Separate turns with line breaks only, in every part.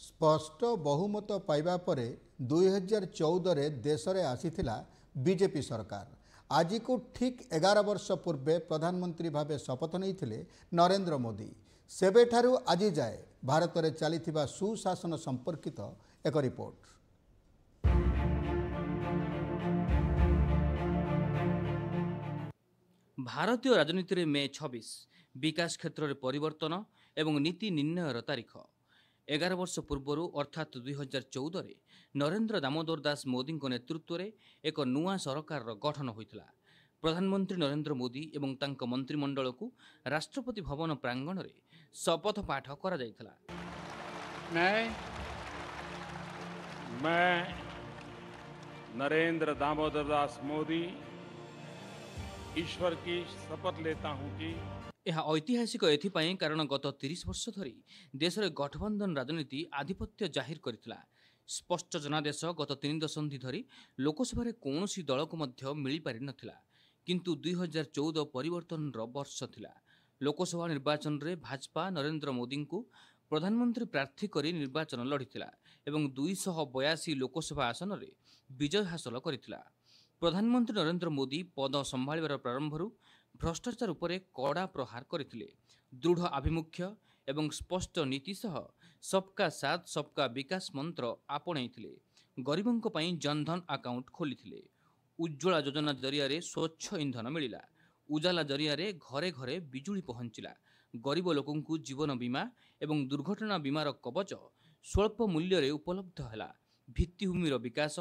स्पष्ट बहुमत पाइबा परे 2014 देश में आसीथिला बीजेपी सरकार। आज को ठीक 11 वर्ष पूर्वे प्रधानमंत्री भावे शपथ नहीं नरेंद्र मोदी। सेबेठारू आज जाए भारत में चली सुशासन संपर्कित एक रिपोर्ट।
भारतीय राजनीति में मे 26 विकास क्षेत्र में परिवर्तन एवं नीति निर्णयर तारीख। 11 वर्ष पूर्व अर्थात 2014 नरेंद्र दामोदर दास मोदी नेतृत्व में एक नुआ सरकार गठन होता। प्रधानमंत्री नरेंद्र मोदी एवं तांको मंत्रिमंडल को राष्ट्रपति भवन प्रांगण में शपथ पाठ करा जायथिला।
मैं नरेंद्र दामोदर दास मोदी ईश्वर की शपथ लेता हूं कि
यह ऐतिहासिक एथिपाई कारण गत 30 वर्ष धरी देश में गठबंधन राजनीति आधिपत्य जाहिर करथिला। स्पष्ट जनादेश गत 3 दशंधि धरी लोकसभा रे कौनसी दल को मध्य मिल पारि नथिला, किंतु 2014 परिवर्तन वर्ष थिला। लोकसभा निर्वाचन रे भाजपा नरेंद्र मोदी को प्रधानमंत्री प्रार्थी करी निर्वाचन लड़ीथिला एवं 282 लोकसभा आसन रे विजय हासिल करिथिला। प्रधानमंत्री नरेंद्र मोदी पद संभाळिबार प्रारंभरू भ्रष्टाचार उपरे कड़ा प्रहार करथिले। दृढ़ आभिमुख्य एवं स्पष्ट नीति सह सबका साथ सबका विकास मंत्र आपणैथिले। गरीबों पई जनधन अकाउंट खोलिथिले। उज्ज्वला योजना जरिया स्वच्छ ईंधन मिलिला। उजाला जरिया घरे घरे बिजुली पहुंचला। गरीब लोकों को जीवन बीमा एवं दुर्घटना बीमार कवच स्वल्प मूल्य रे उपलब्ध हैला। भित्तिभूमिर विकास,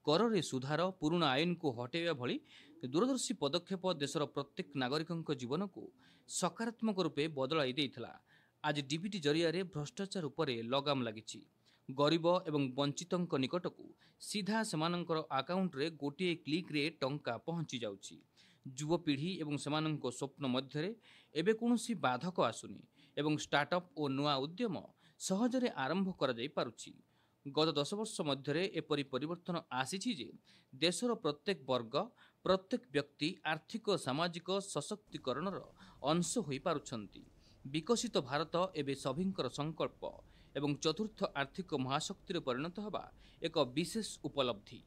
कर रे सुधार, पुराना आईन को हटेवा भली दूरदर्शी पदक्षेप देशर प्रत्येक नागरिकों जीवन को सकारात्मक रूपे बदलाई देइथिला। आज डीबीटी जरिया भ्रष्टाचार उपरे लगाम लागिछि। गरीब एवं वंचितों निकट को सीधा सेमानंकर अकाउंट रे गोटे क्लिक रे टंका पहुंची जाउछि। युवपीढ़ी एवं सेमानंको स्वप्न मध्यरे एबे कोनोसी बाधक आसुनी एवं स्टार्टअप और नुआ उद्यम सहजरे आरंभ करा जाई पारुछि। गत 10 वर्ष मध्य एपरी परिवर्तन आसीछि जे देशर प्रत्येक वर्ग प्रत्येक व्यक्ति आर्थिक सामाजिक सशक्तिकरणर अंश होई पारुछंती। विकसित भारत एबे सभिंकर संकल्प एवं चतुर्थ आर्थिक महाशक्तिर परिणत होबा एक विशेष उपलब्धि।